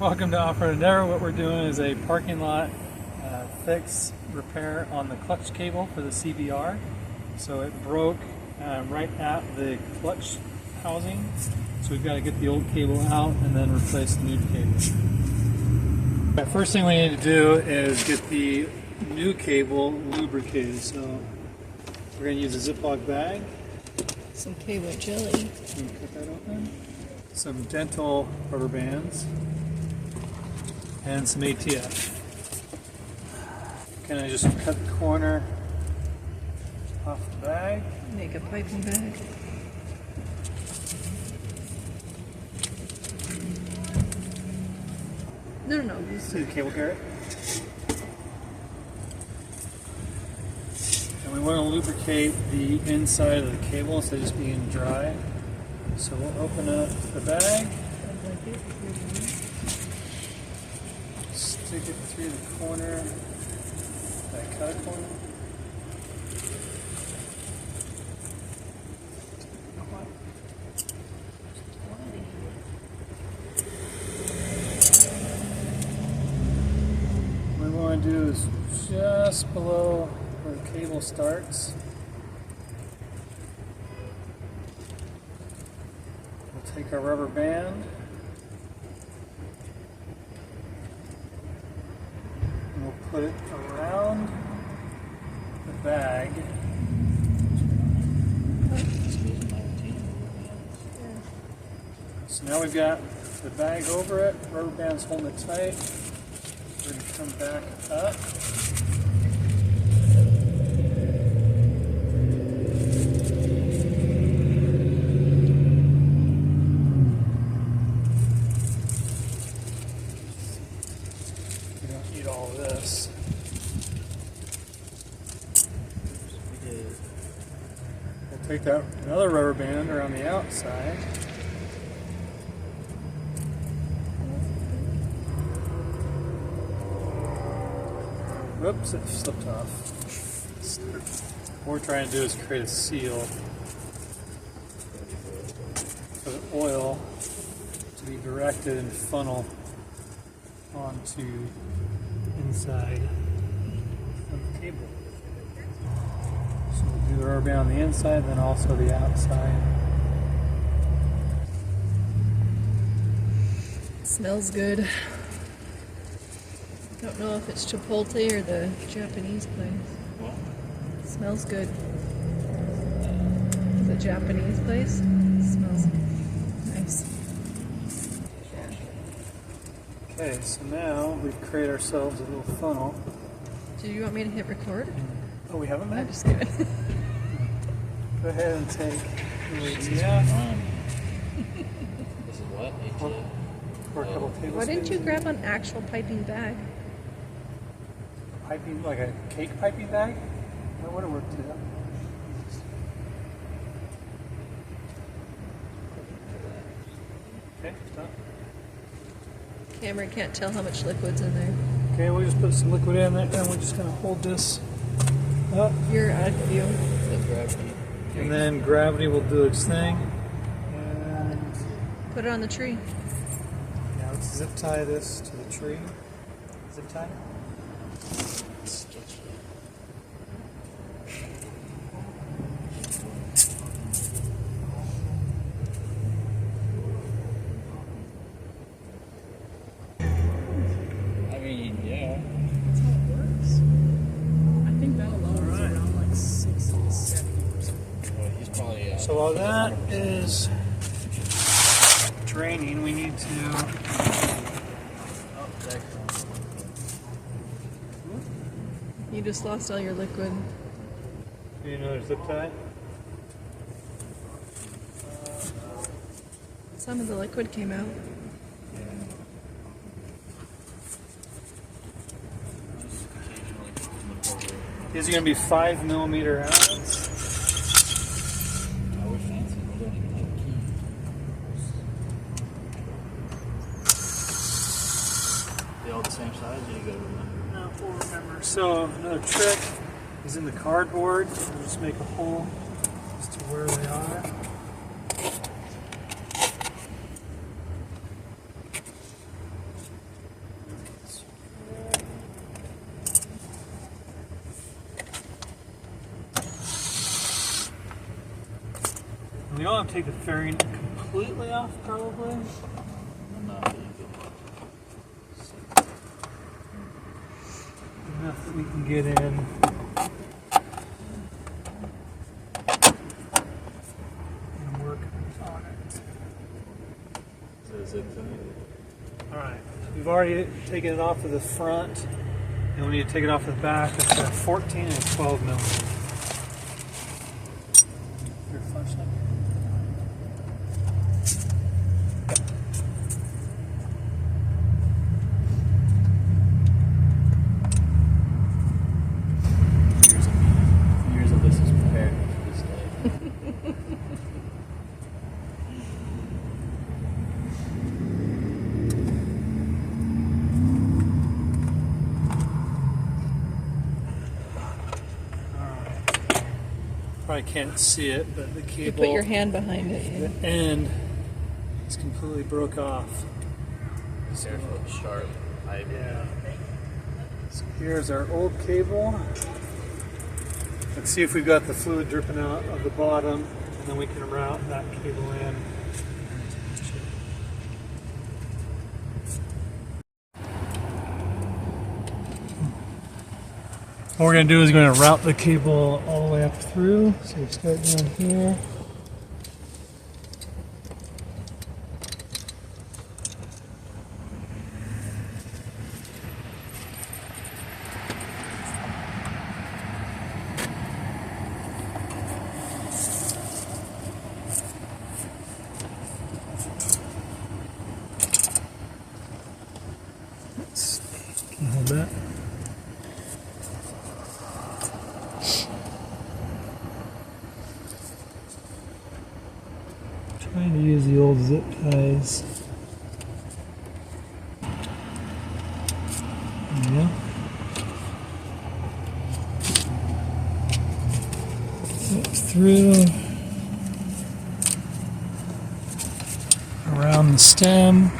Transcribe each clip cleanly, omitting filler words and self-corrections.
Welcome to Off-Road Endeavor. What we're doing is a parking lot fix repair on the clutch cable for the CBR. So it broke right at the clutch housing. So we've got to get the old cable out and then replace the new cable. The first thing we need to do is get the new cable lubricated. So we're going to use a Ziploc bag. Some cable jelly. Can you cut that open? Some dental rubber bands. And some ATF. Can I just cut the corner off the bag? Make a piping bag. No. See the cable carrot? And we want to lubricate the inside of the cable instead of just being dry. So we'll open up the bag. Stick it through the corner, that cut corner. What we want to do is just below where the cable starts. We'll take our rubber band. We'll put it around the bag. So now we've got the bag over it, rubber band's holding it tight. We're going to come back up. Need all of this. We'll take that another rubber band around the outside. Whoops, it slipped off. What we're trying to do is create a seal for the oil to be directed and funnel onto inside of the cable. So we'll do the rubber band on the inside, then also the outside. Smells good. Don't know if it's Chipotle or the Japanese place. What? Smells good. The Japanese place? Smells nice. Okay, so now we've created ourselves a little funnel. Do you want me to hit record? Oh, we haven't met? I'm just kidding. Go ahead and take the ATF. This is what? ATF? Pour a couple tablespoons. Why didn't you grab an actual piping bag? Piping, like a cake piping bag? That would have worked too. Okay, stop. Camera can't tell how much liquid's in there. Okay, we'll just put some liquid in there and we're just going to hold this up. You're out of view. That's gravity. And then gravity will do its thing. And Put it on the tree. now let's zip tie this to the tree. Zip tie. I mean, yeah. That's how it works. I think that alone is around like 60-70%. Well, he's probably. So while that is draining, we need to You just lost all your liquid. need another zip tie. Some of the liquid came out. These are going to be 5 millimeter Allen's. I wish fancy. We don't even have a key. They all the same size, or you gotta remember? No, we'll remember. So another trick is in the cardboard. We'll just make a hole as to where they are. don't have to take the fairing completely off, probably. Enough. Enough that we can get in. And work on it. Alright, we've already taken it off of the front, and we need to take it off of the back. It's a 14 and 12 millimeter. Your flashlight. Years of this is prepared for this day. Probably can't see it, but the You cable, put your hand behind it. Yeah. the end is completely broke off. Careful, sharp. Yeah. So here's our old cable. Let's see if we've got the fluid dripping out of the bottom, and then we can route that cable in. What we're going to do is we're going to route the cable all the way up through. So we start down here. Let's see. Can you hold that? Trying to use the old zip ties. Yeah. Up through. Around the stem.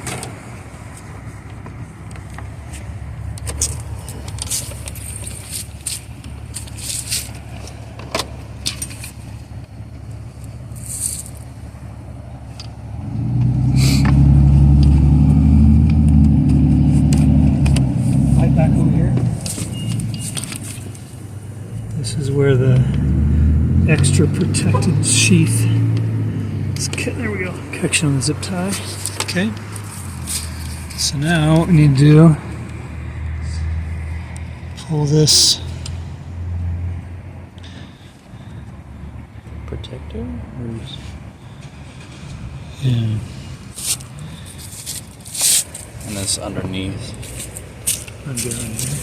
Back over here. This is where the extra protected sheath is. There we go. Connection on the zip tie. Okay. So now what we need to do, pull this Protector? yeah. And this underneath. Undo in here.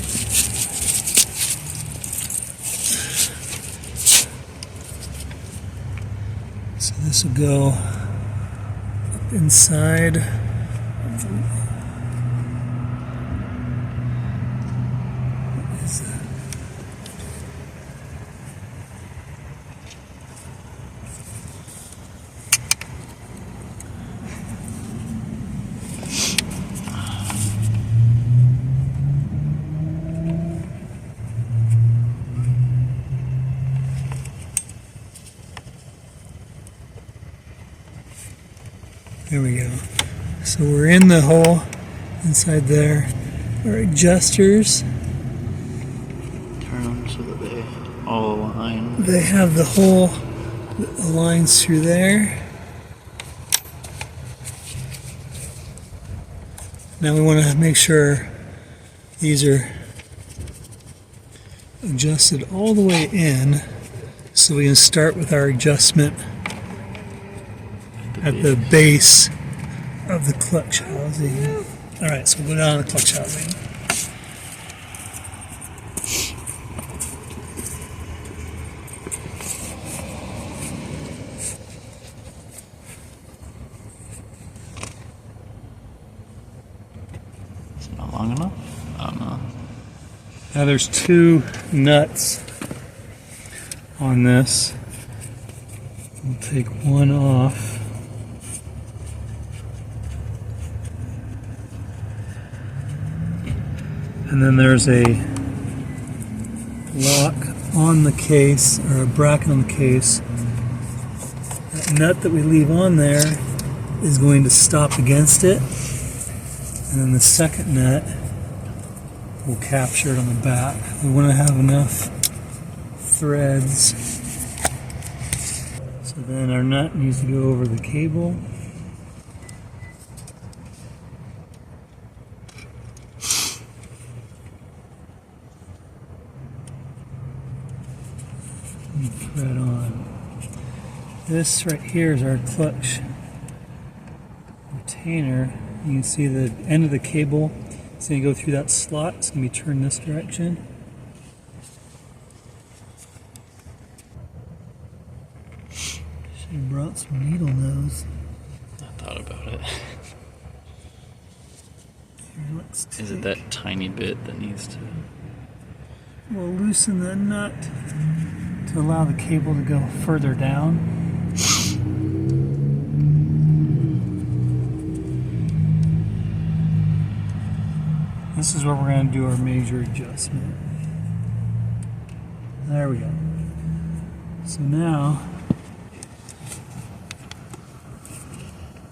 So this will go up inside. What is that? There we go. So we're in the hole inside there. Our adjusters, Turn them so that they all align. they have the hole that aligns through there. Now we want to make sure these are adjusted all the way in, so we can start with our adjustment at the base of the clutch housing. All right, so we'll go down to the clutch housing. Is it not long enough? I don't know. Now there's two nuts on this. We'll take one off. And then there's a lock on the case, or a bracket on the case, that nut that we leave on there is going to stop against it, and then the second nut will capture it on the back. We want to have enough threads. So then our nut needs to go over the cable. And thread on. This right here is our clutch retainer. You can see the end of the cable. It's going to go through that slot. It's going to be turned this direction. Should have brought some needle nose. I thought about it. Here, let's Is it that tiny bit that needs to... We'll loosen the nut to allow the cable to go further down. This is where we're going to do our major adjustment. There we go. So now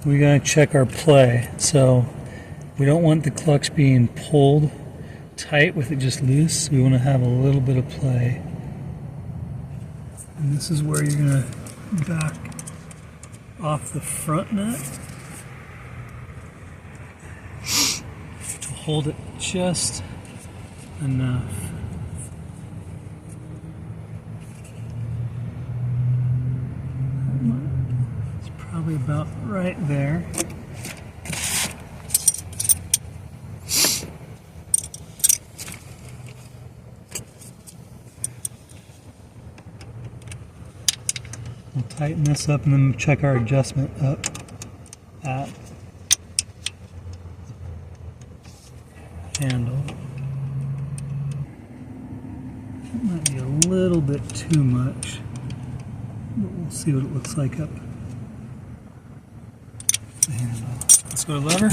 we got to check our play. So we don't want the clutch being pulled tight with it just loose. We want to have a little bit of play. And this is where you're going to back off the front nut to hold it just enough. It's probably about right there. We'll tighten this up and then check our adjustment up at the handle. That might be a little bit too much, but we'll see what it looks like up the handle. Let's go to lever.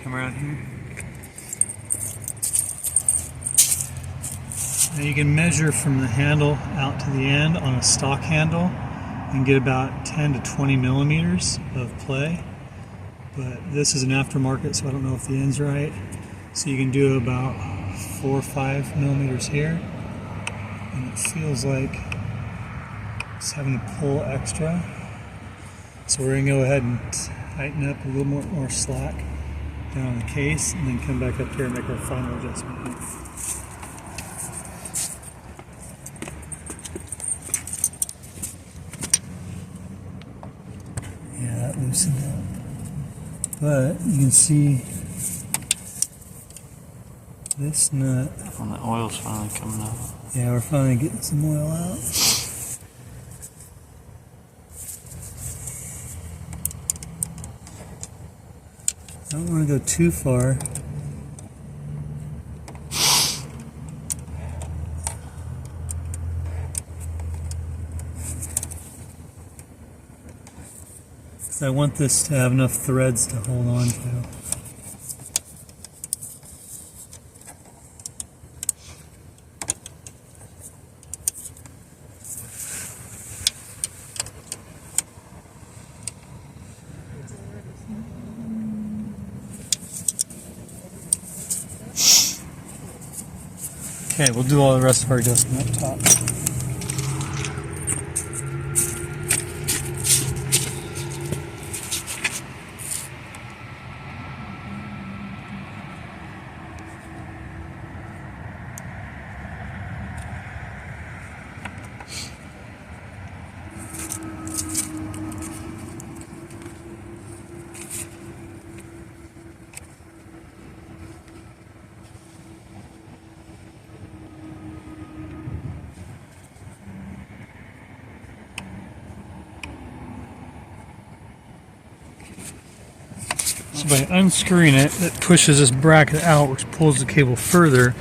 Come around here. Now you can measure from the handle out to the end on a stock handle and get about 10 to 20 millimeters of play. But this is an aftermarket, so I don't know if the end's right. So you can do about 4 or 5 millimeters here. And it feels like it's having to pull extra. So we're going to go ahead and tighten up a little more slack down on the case, and then come back up here and make our final adjustment. Yeah, that loosened up. But you can see this nut. And the oil's finally coming out. Yeah, we're finally getting some oil out. I don't want to go too far. Because I want this to have enough threads to hold on to. Okay, we'll do all the rest of our adjustment up top. So by unscrewing it, it pushes this bracket out, which pulls the cable further,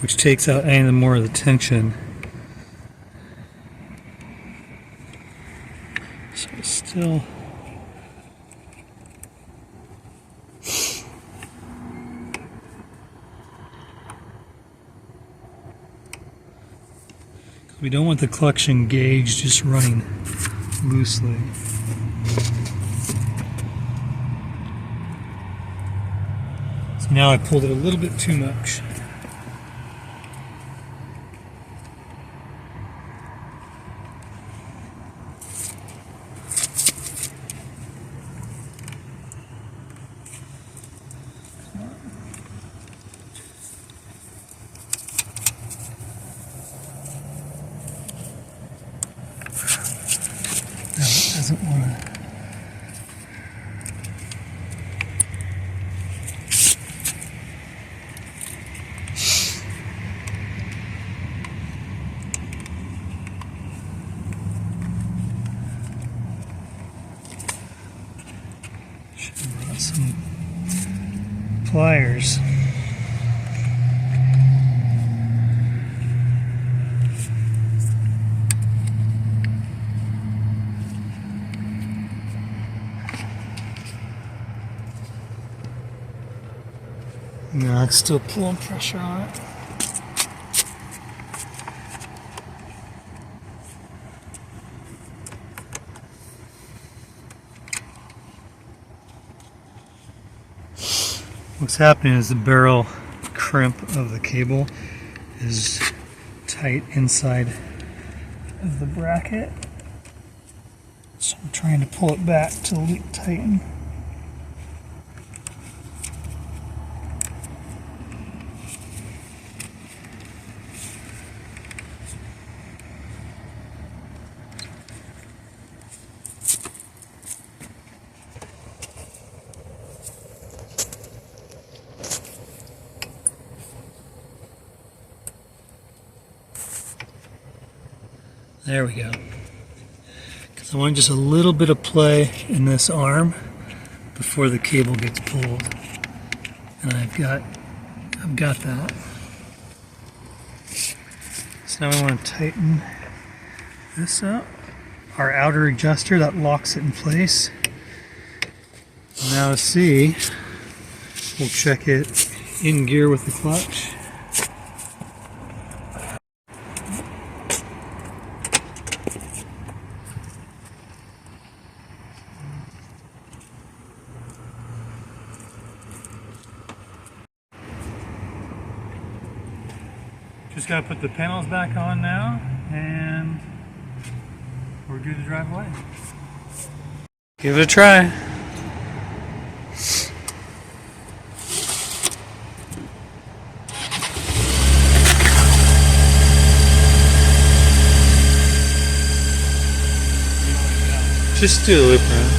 which takes out any more of the tension. So it's still We don't want the Clutchin gauge just running loosely. So now I pulled it a little bit too much. Doesn't want to. Should have brought some pliers. No, it's still pulling pressure on it. What's happening is the barrel crimp of the cable is tight inside of the bracket. So I'm trying to pull it back to tighten. There we go. Because I want just a little bit of play in this arm before the cable gets pulled. And I've got that. So now we want to tighten this up. Our outer adjuster that locks it in place. Now see, we'll check it in gear with the clutch. Just got to put the panels back on now, and we're good to drive away. Give it a try. Just do a loop around.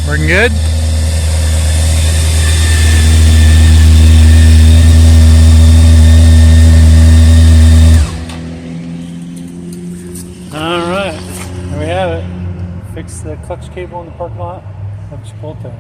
Working good? Alright, there we have it. Fixed the clutch cable in the parking lot of Chipotle.